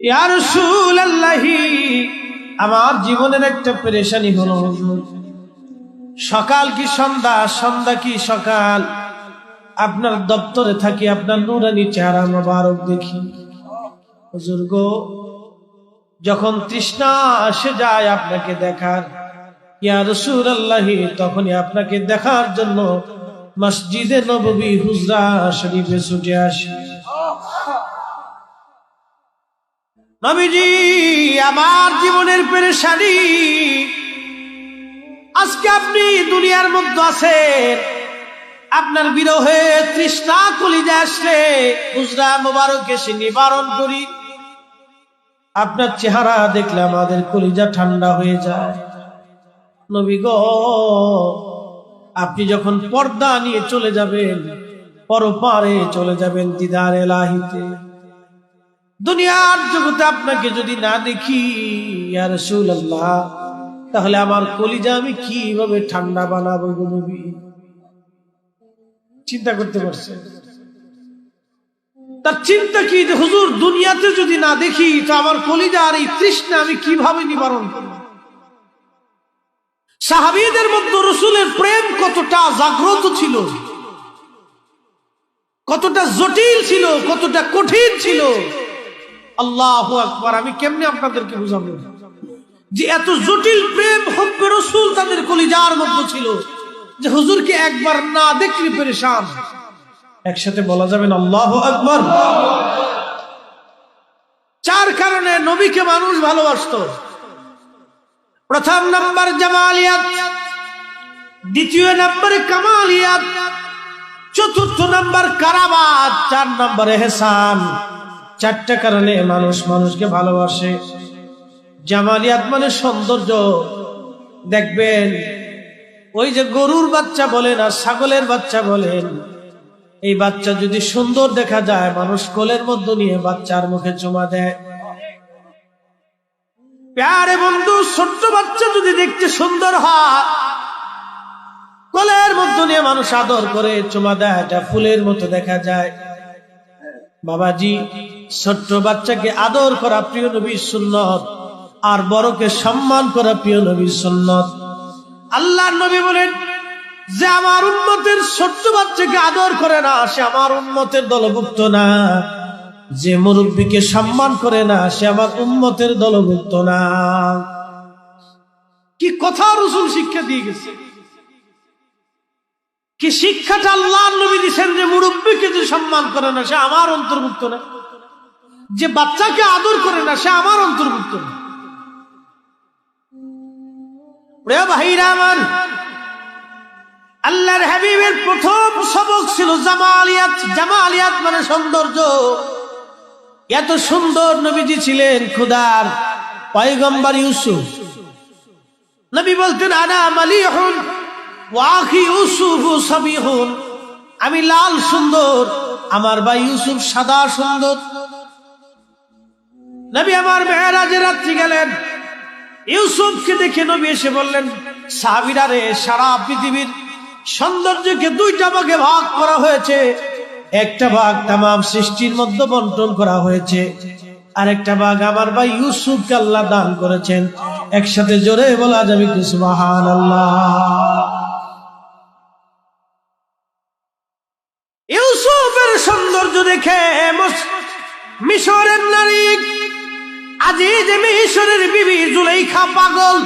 ইয়া রাসূলুল্লাহ, আমার জীবনের একটা পেরেশানি হলো হুজুর। সকাল কি সন্ধ্যা, সন্ধ্যা কি সকাল, আপনার দপ্তরে থাকি, আপনার নূরানি চেহারা মোবারক দেখি। হুজুর গো, যখন তৃষ্ণা আসে যায় আপনাকে দেখার, ইয়া রাসূলুল্লাহ, তখনই আপনাকে দেখার জন্য মসজিদে নববী হুজরা শরীফে ছুটে আসি। নবীজি, আমার জীবনের পেরেশানি, আজকে আপনি দুনিয়ার মধ্যে আছেন, আপনার বিরহে তৃষ্ণা কলিজা আসলে হুজরা মোবারক এসে নিবারণ করি। আপনার চেহারা দেখলে আমাদের কলিজা ঠান্ডা হয়ে যায়। নবী গো, আপনি যখন পর্দা নিয়ে চলে যাবেন, পরপারে চলে যাবেন দিদার এলাহিতে, দুনিয়ার জগতে আপনাকে যদি না দেখি ইয়া রাসূলুল্লাহ, তাহলে আমার কলিজা আমি কিভাবে ঠান্ডা বানাবো গো নবী? চিন্তা করতে পারছেন? তার চিন্তা কি যে হুজুর, দুনিয়াতে যদি না দেখি তো আমার কলিজা আর এই তৃষ্ণা আমি কিভাবে নিবারণ করব? সাহাবীদের মধ্যে রাসূলের প্রেম কতটা জাগ্রত ছিল, কতটা জটিল ছিল, কতটা কঠিন ছিল। আল্লাহু আকবার! আমি কেমনে আপনাদেরকে বুঝাবো যে এত জটিল প্রেম হব্বে রাসূল তাদের কলিজার মধ্যে ছিল যে হুজুরকে একবার না দেখলে পেরেশান। একসাথে বলা যাবে না আল্লাহু আকবার? চার কারণে নবীকে মানুষ ভালোবাসতো। প্রথম নাম্বার জামালিয়াত, দ্বিতীয় নম্বরে কামালিয়াত, চতুর্থ নাম্বার কারামাত, চার নম্বরে ইহসান। চারটা কারণে মানুষ মানুষকে ভালোবাসে। জামালিয়াত মানে সৌন্দর্য। দেখবেন ওই যে গরুর বাচ্চা বলেন আর ছাগলের বাচ্চা বলেন, এই বাচ্চা যদি সুন্দর দেখা যায়, মানুষ কোলের মধ্যে নিয়ে বাচ্চার মুখে চুমা দেয়। প্যারে বন্ধু, ছোট্ট বাচ্চা যদি দেখতে সুন্দর হয়, কোলের মধ্যে নিয়ে মানুষ আদর করে চুমা দেয়, এটা ফুলের মতো দেখা যায়। বাবাজি, ছোট্ট বাচ্চাকে আদর করা প্রিয় নবীর সুন্নত, আর বড়কে সম্মান করা প্রিয় নবীর সুন্নত। আল্লাহর নবী বলেন যে আমার উম্মতের ছোট্ট বাচ্চাকে আদর করে না, সে আমার উম্মতের দলভুক্ত না। যে মুরব্বীকে সম্মান করে না, সে আমার উম্মতের দলভুক্ত না। কি কথা রাসূল শিক্ষা দিয়ে গেছে, কি শিক্ষাটা আল্লাহর নবী দিয়েছেন যে মুরব্বীকে যে সম্মান করে না, সে আমার অন্তর্ভুক্ত না। যে বাচ্চাকে আদর করে না, সে আমার অন্তর্ভুক্ত না। প্রিয় ভাইরা আমার, আল্লাহর হাবিবের প্রথম সবক ছিল জামালিয়াত। জামালিয়াত মানে সৌন্দর্য। এত সুন্দর নবীজি ছিলেন। খোদার পয়গম্বর ইউসুফ, নবী বলতেন আনা মালিহুন ওয়া আখি ইউসুফ সাবিহুন, আমি লাল সুন্দর, আমার ভাই ইউসুফ সাদা সুন্দর। নবী আমার মেরাজের রাত্রি গেলেন, ইউসুফকে দেখে নবী এসে বললেন, সাহাবীরা রে, সারা পৃথিবীর সৌন্দর্যকে দুইটা ভাগে ভাগ করা হয়েছে। একটা ভাগ তামাম সৃষ্টির মধ্যে বন্টন করা হয়েছে, আর একটা ভাগ আমার ভাই ইউসুফকে আল্লাহ দান করেছেন। একসাথে জোরে বলা যাবে কি সুবহানাল্লাহ? ইউসুফের সৌন্দর্য দেখে মিশরের নারী আজিজ মিশরের বিবি জুলাইখা পাগল।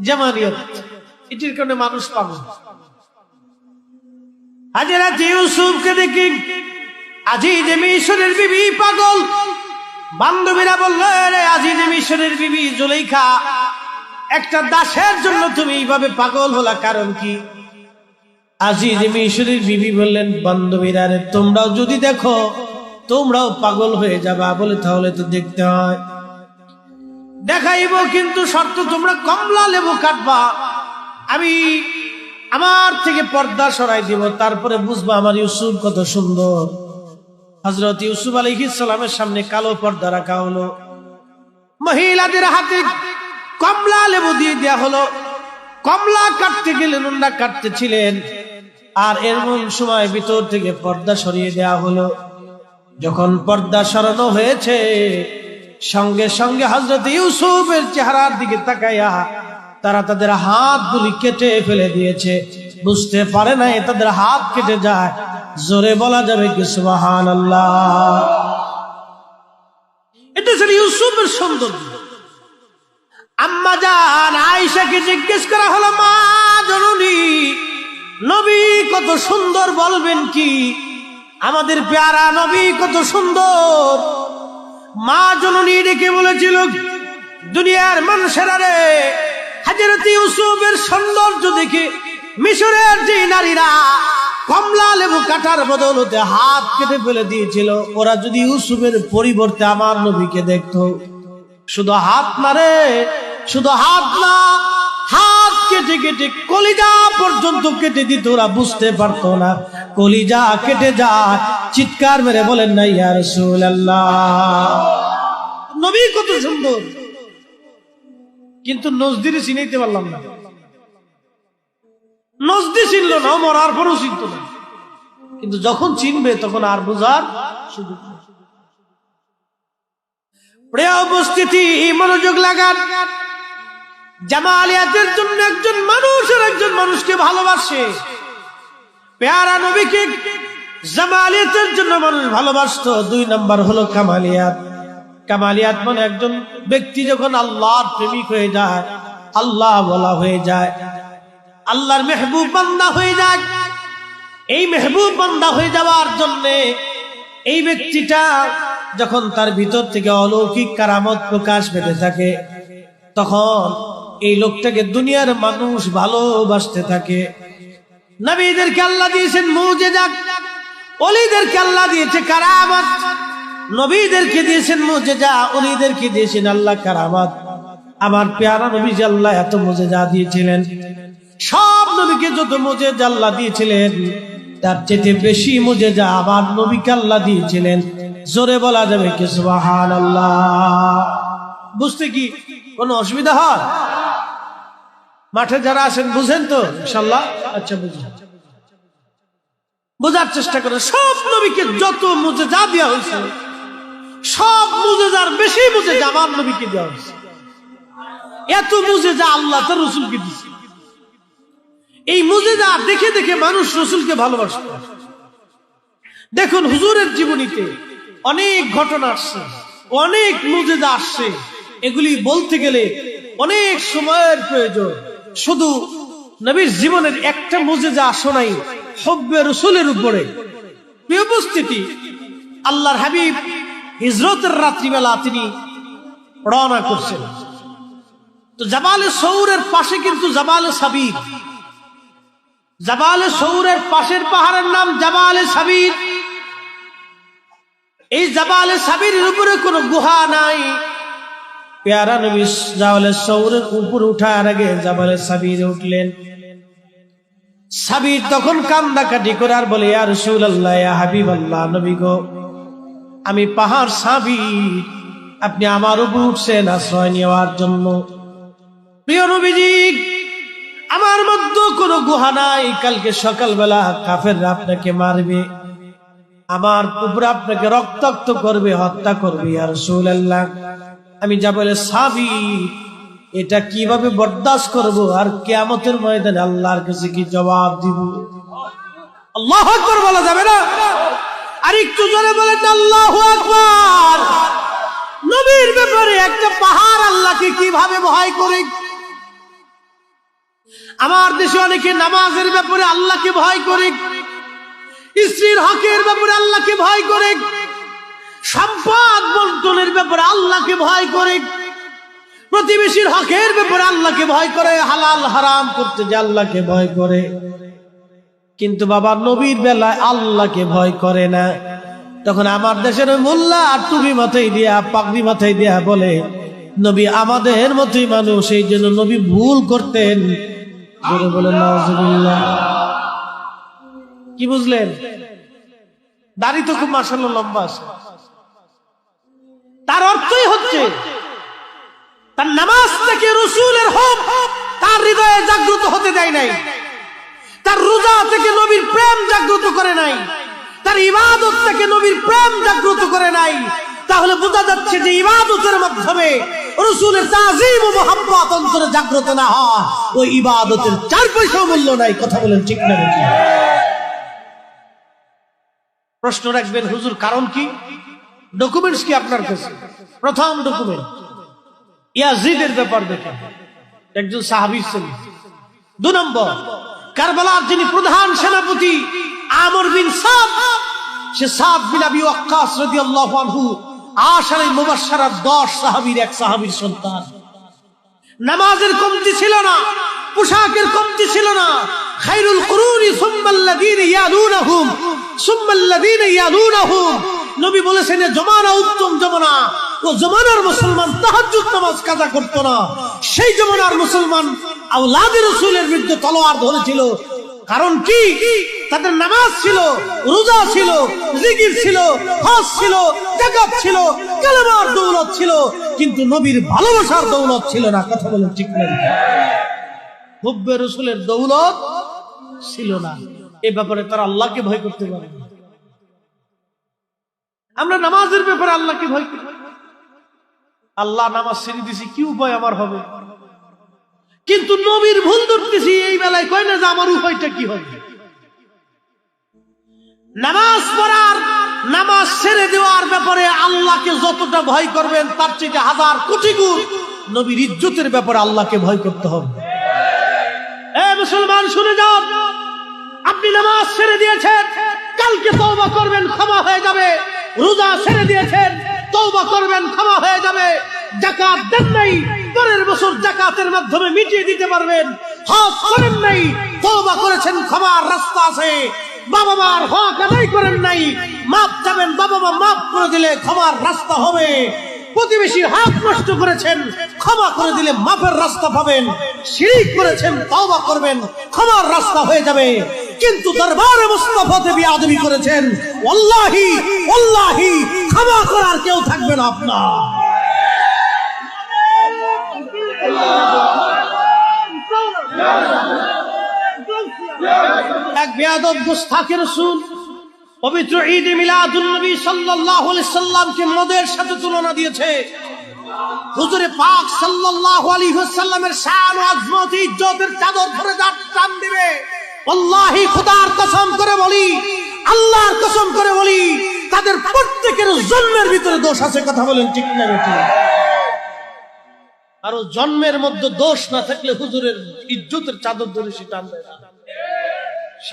জামালিয়াত, এটির কারণে মানুষ পাগল। হযরত ইউসুফকে দেখি আজিজ মিশরের বিবি পাগল। বান্ধবীরা বলল, রে আজিজ মিশরের বিবি জুলাইখা, একটা দাসের জন্য তুমি এইভাবে পাগল হলা, কারণ কি? আজিজ মিশরের বিবি বললেন, বান্ধবীরা রে, তোমরাও যদি দেখো তোমরাও পাগল হয়ে যাবা। বলে তাহলে তো দেখতে হয়। দেখাইব, কিন্তু শর্ত তোমরা কমলা লেবু কাটবা, আমি আমার থেকে পর্দা সরাই দিব, তারপরে বুঝবা আমার ইউসুফ কত সুন্দর। হযরত ইউসুফ আলাইহিস সালামের সামনে কালো পর্দা রাখা হলো, মহিলাদের হাতে কমলা লেবু দিয়ে দেয়া হলো। কমলা কাটতে গেলেন, ওনারা কাটতেছিলেন, আর এর সময় ভিতর থেকে পর্দা সরিয়ে দেয়া হলো। যখন পর্দা সরানো হয়েছে, সঙ্গে সঙ্গে হযরত ইউসুফের চেহারার দিকে তাকাইয়া তারা তাদের হাতগুলি কেটে ফেলে দিয়েছে। বুঝতে পারে না তাদের হাত কেটে যায়। জোরে বলা যাবে কি সুবহানাল্লাহ। এটা ছিল ইউসুফের সৌন্দর্য। আম্মা জান আয়েশাকে জিজ্ঞেস করা হলো, মা জননী, নবী কত সুন্দর বলবেন কি? আমাদের প্যারা নবী কত সুন্দর। মা জননী ডেকে বলেছিল, দুনিয়ার মানুষেরা রে, হযরত ইউসুফের সৌন্দর্য দেখে মিশরের যে নারীরা কমলা লেবু কাটার বদৌলতে হাত কেটে ফেলে দিয়েছিল, ওরা যদি ইউসুফের পরিবর্তে আমার নবীকে দেখতো, শুধু হাত না রে, শুধু হাত না, হাত কেটে কেটে কলিজা পর্যন্ত কেটে দিত, ওরা বুঝতে পারতো না কলিজা কেটে যায়। চিৎকার মেরে বলেন না ইয়া রাসূলুল্লাহ। নবী কত সুন্দর, কিন্তু নজদিরে চিনাইতে পারলাম না। নজদি চিনল না, মরার পরও চিনত না, কিন্তু যখন চিনবে তখন আর বুঝার সুযোগ নেই। প্রিয় উপস্থিতি, মনোযোগ লাগান। জামালিয়াতের জন্য একজন মানুষ আর একজন মানুষকে ভালোবাসে। পেয়ারা নবীকে জামালিয়াতের জন্য মানুষ ভালোবাসতো। 2 নাম্বার হলো কামালিয়াত। কামালিয়াত মানে একজন ব্যক্তি যখন আল্লাহর প্রেমিক হয়ে যায়, আল্লাহ বলা হয়ে যায়, আল্লাহর মেহবুব বান্দা হয়ে যায়। এই মেহবুব বান্দা হয়ে যাওয়ার জন্য এই ব্যক্তিটা যখন তার ভিতর থেকে অলৌকিক কারামত প্রকাশ পেতে থাকে, তখন এই লোকটাকে দুনিয়ার মানুষ ভালোবাসতে থাকে। নবীদেরকে আল্লাহ দিয়েছেন মুজিজা, ওলিদেরকে আল্লাহ দিয়েছে কারামত। নবীদেরকে দিয়েছেন মুজিজা, ওলিদেরকে দিয়েছেন আল্লাহ কারামত। আমার পেয়ারা নবী আল্লাহ এত মুজিজা দিয়েছিলেন, সব নবীকে যত মুজিজা আল্লাহ দিয়েছিলেন তার চেয়ে বেশি মুজিজা আমার নবীকে আল্লাহ দিয়েছিলেন। জোরে বলা যাবে কি সুবহানাল্লাহ। বুঝতে কি কোনো অসুবিধা হয়? মাঠে যারা আছেন বুঝেন তো ইনশাআল্লাহ? আচ্ছা, বুঝেন, বোঝার চেষ্টা করে। সব নবীকে যত মুজিজা দেওয়া হয়েছে, সব মুজিজার বেশি মুজিজা আমার নবীকে দেওয়া হয়েছে। এত মুজিজা আল্লাহ তার রাসূলকে দিয়েছে। এই মুজিজা দেখে দেখে মানুষ রাসূলকে ভালোবাসত। দেখুন হুজুরের জীবনীতে অনেক ঘটনা আসছে, অনেক মুজিজা আসছে। এগুলি বলতে গেলে অনেক সময়ের প্রয়োজন। শুধু নবীর জীবনের একটা মুজিজা শোনাই হুব্বে রাসূলের উপরে। প্রিয় উপস্থিতি, আল্লাহর হাবিব হিজরতের রাত্রিবেলা তিনি রওনা করছেন। তো জাবালে সৌরের পাশে কিন্তু জাবালে সাবির, জাবালে সৌরের পাশের পাহাড়ের নাম জাবালে সাবির। এই জাবালে সাবিরের উপরে কোনো গুহা নাই। পেয়ারা নবী জাবালে সৌরের উপরে উঠার আগে জাবালে সাবিরে উঠলেন। সাবির তখন কান্দাকাটি করে আর বলে, ইয়া রাসূলুল্লাহ, ইয়া হাবিবাল্লাহ, নবী গো, আমি পাহাড় সাবির, আপনি আমার উপর উঠছেন আশ্রয় নেওয়ার জন্য। প্রিয় নবীজি, আমার মধ্যে কোনো গুহা নাই। কালকে সকালবেলা কাফেররা আপনাকে মারবে, আমার উপরে আপনাকে রক্তাক্ত করবে, হত্যা করবে। ইয়া রাসূলুল্লাহ, আমি যা বলে সাবির, এটা কিভাবে বরদাস্ত করব? আর কিয়ামতের ময়দানে আল্লাহর কাছে কি জবাব দিব? আল্লাহু আকবার বলা যাবে না? আর একটু জোরে বলেন আল্লাহু আকবার। নবীর ব্যাপারে একটা পাহাড় আল্লাহকে কিভাবে ভয় করে। আমার দেশে অনেকে নামাজের ব্যাপারে আল্লাহকে ভয় করে, স্ত্রীর হকের ব্যাপারে আল্লাহকে ভয় করে, সম্পদ বন্টনের ব্যাপারে আল্লাহকে ভয় করে, প্রতিবেশীর হকের ব্যাপারে আল্লাহকে ভয় করে, হালাল হারাম করতে যে আল্লাহকে ভয় করে। কিন্তু বাবা নবীর বেলায় আল্লাহকে ভয় করে না। তখন আমার দেশের ওই মোল্লা আর টুপি মাথায় দিয়া, পাগড়ি মাথায় দিয়া বলে, নবী আমাদের মতোই মানুষ, এই জন্য নবী ভুল করতেন। বলেন নাউজুবিল্লাহ। কি বুঝলেন? দাড়ি তো খুব মাশাআল্লাহ লম্বা আছে। তার অর্থই হচ্ছে তার নামাজ থেকে রাসূলের হক তার হৃদয়ে জাগ্রত হতে দেয় নাই, তার রোজা থেকে নবীর প্রেম জাগ্রত করে নাই, তার ইবাদত থেকে নবীর প্রেম জাগ্রত করে নাই, তাহলে বোঝা যাচ্ছে যে ইবাদতের মাধ্যমে রাসূলের তাজিম ও মুহাব্বত অন্তরে জাগ্রত না হয়, ওই ইবাদতের 4 পয়সা মূল্য নাই। কথা বলেন ঠিক না? প্রশ্ন রাখবেন, হুজুর কারণ কি, ডকুমেন্টস কি আপনার কাছে? প্রথম ডকুমেন্ট ইয়াজিদের ব্যাপার দেখেন, একজন সাহাবী ছিলেন। 2 নম্বর, কারবালার যিনি প্রধান সেনাপতি আমর বিন সাদ, সে সাদ বিন আবি ওয়াক্কাস রাদিয়াল্লাহু আনহু আশারে মুবাশশারার 10 সাহাবীর এক সাহাবীর সন্তান। নামাজের কমতি ছিল না, পোশাকের কমতি ছিল না। খায়রুল কুরুনি সুম্মাল্লাযীনা ইয়ালুনাহুম সুম্মাল্লাযীনা ইয়ালুনাহুম, নবী বলেছেন জমানা উত্তম জমানা, ও জমানার মুসলমান তাহাজ্জুদ নামাজ কাজা করত না। সেই জমানার মুসলমান আওলাদে রাসূলের বিরুদ্ধে তলোয়ার ধরেছিল। কারণ কি? তাদের নামাজ ছিল, রোজা ছিল, জিকির ছিল, হজ ছিল, যাকাত ছিল, কালেমার দৌলত ছিল, কিন্তু নবীর ভালোবাসার দৌলত ছিল না। কথা বলেন ঠিক না? হুব্বে রাসূলের দৌলত ছিল না। এই ব্যাপারে তারা আল্লাহকে ভয় করতে পারে না। আমরা নামাজের ব্যাপারে আল্লাহকে ভয় করি। আল্লাহ নামাজ ছেড়ে দিছি, কি উপায় আমার হবে? কিন্তু নবীর ভুল ধরতেছি, এই বেলায় কয় না যে আমার উপায়টা কি হবে। নামাজ পড়ার, নামাজ ছেড়ে দেওয়ার ব্যাপারে আল্লাহকে যতটা ভয় করবেন তার চেয়ে 1000 কোটি গুণ নবীর ইজ্জতের ব্যাপারে আল্লাহকে ভয় করতে হবে। মুসলমান শুনে যান, আপনি নামাজ ছেড়ে দিয়েছেন, কালকে তওবা করবেন, ক্ষমা হয়ে যাবে। রোজা ছেড়ে দিয়েছেন, তওবা করবেন, ক্ষমা হয়ে যাবে। যাকাত দেন নাই, পরের বছর যাকাতের মাধ্যমে মিটিয়ে দিতে পারবেন। হজ করেন নাই, তওবা করেছেন, ক্ষমার রাস্তা আছে। বাবা মার হক আদায় করেন নাই, মাপ চাবেন, বাবা মা মাপ করে দিলে ক্ষমার রাস্তা হবে। প্রতিবেশীর হক নষ্ট করেছেন, ক্ষমা করে দিলে মাফের রাস্তা পাবেন। শিরক করেছেন, তওবা করবেন, ক্ষমার রাস্তা হয়ে যাবে। কিন্তু দরবারে মুস্তাফাতে বিয়াদবি করেছেন, ওয়াল্লাহি ওয়াল্লাহি ক্ষমা করার কেউ থাকবে না আপনার। এক বেয়াদব গুস্তাখে রাসূল পবিত্র ঈদ মিলাদুন নবী সাল্লাল্লাহু আলাইহি সাল্লামকে মদের সাথে তুলনা দিয়েছে। হুজুরে পাক সাল্লাল্লাহু আলাইহি ওয়াসাল্লামের শান ও আজমত ইজ্জতের চাদর ধরে টান দিবে। আল্লাহি খোদার কসম করে বলি, আল্লাহর কসম করে বলি, তাদের প্রত্যেকের জন্মের ভিতরে দোষ আছে। কথা বলেন ঠিক না বেঠিক? আর জন্মের মধ্যে দোষ না থাকলে হুজুরের ইজ্জতের চাদর ধরে সে টান দেয় না।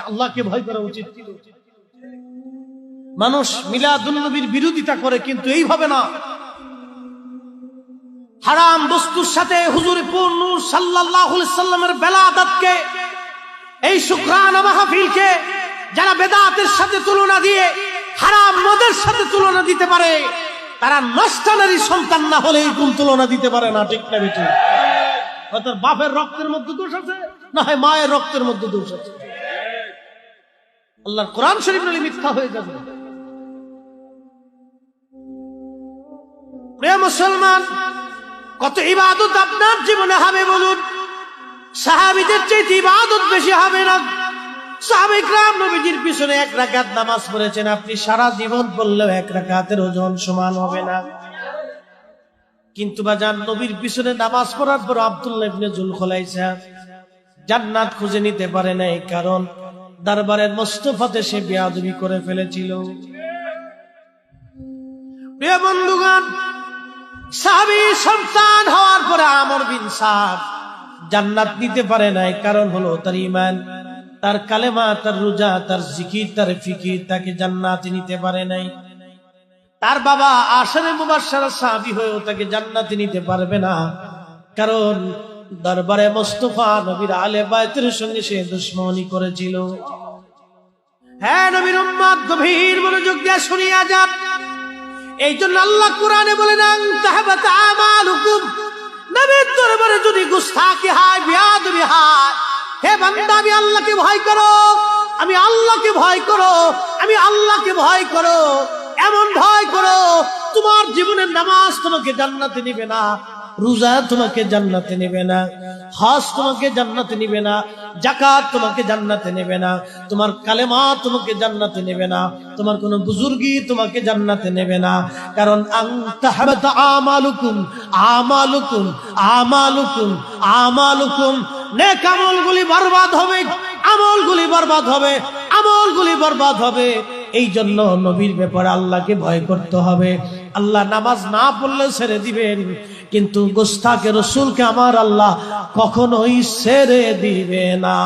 আল্লাহকে ভয় করা উচিত। মানুষ মিলাদুন নবীর বিরোধিতা করে, কিন্তু এইভাবে না। হারাম বস্তুর সাথে হুজুর পূর্ণ সাল্লাল্লাহু আলাইহি সাল্লামের বেলাদাতকে, এই শুকরানা মাহফিলকে যারা বেদাতের সাথে তুলনা দিয়ে হারাম মদের সাথে তুলনা দিতে পারে, তারা নষ্টানারী সন্তান না হলে এই কোন তুলনা দিতে পারে না। ঠিক না বেটি? হয়তো বাপের রক্তের মধ্যে দোষ আছে, না হয় মায়ের রক্তের মধ্যে দোষ আছে। আল্লাহর কোরআন শরীফ বলে মিথ্যা হয়ে যাবে। প্রিয় মুসলমান, কত ইবাদত আপনার জীবনে হবে বলুন? সাহাবীদের চেয়ে ইবাদত বেশি হবে না? সাহাবায়ে কেরাম নবীজির পিছনে 1 রাকাত নামাজ পড়েছেন, আপনি সারা জীবন পড়লেও 1 রাকাতের ওজন সমান হবে না। কিন্তু বাজান, নবীর পিছনে নামাজ পড়ার পর আব্দুল্লাহ ইবনে যুলখুলাইসা জান্নাত খুঁজে নিতে পারে নাই, কারণ দরবারের মুস্তাফাতে সে বেয়াদবি করে ফেলেছিল। প্রিয় বন্ধুগণ, সাহাবী সন্তান হওয়ার পরে আমর বিন সাদ জান্নাত নিতে পারে নাই, কারণ হলো তার ঈমান, তার কালেমা, তার রোজা, তার জিকির, তার ফিকির তাকে জান্নাতে নিতে পারে নাই। তার বাবা আশারে মুবাশশারা সাহাবী হয়েও তাকে জান্নাতে নিতে পারবে না, কারণ দরবারে মুস্তাফা নবীর আলে বাইতের সঙ্গে সে দুশমনি করেছিল। হ্যাঁ নবীর উম্মত, গভীর মনোযোগ দিয়ে শুনিয়া যান। এই জন্য আল্লাহ কোরআনে বলেন, তাহবাত আমালুকুম, নবীর দরবারে যদি গুস্তাখি হয়, বিয়াদবি হয়, হে বান্দা আমি আল্লাহকে ভয় করো, আমি আল্লাহকে ভয় করো, আমি আল্লাহকে ভয় করো, এমন ভয় করো তোমার জীবনের নামাজ তোমাকে জান্নাতে নিবে না, রোজা তোমাকে জান্নাতে নিবে না, হজ তোমাকে জান্নাতে নিবে না, যাকাত তোমাকে জান্নাতে নেবে না, তোমার কালেমা তোমাকে জান্নাতে নেবে না, তোমার কোনো বুজুর্গি তোমাকে জান্নাতে নেবে না। কারণ আনতাহাবাতা আমালুকুম আমালুকুম আমালুকুম আমালুকুম, নেক আমলগুলি বরবাদ হবে, আমলগুলি বরবাদ হবে, আমলগুলি বরবাদ হবে। এই জন্য নবীর ব্যাপারে আল্লাহকে ভয় করতে হবে। আল্লাহ নামাজ না পড়লে ছেড়ে দিবেন, কিন্তু গোস্তাকে রসুলকে আমার আল্লাহ কখনোই ছেড়ে দিবে না।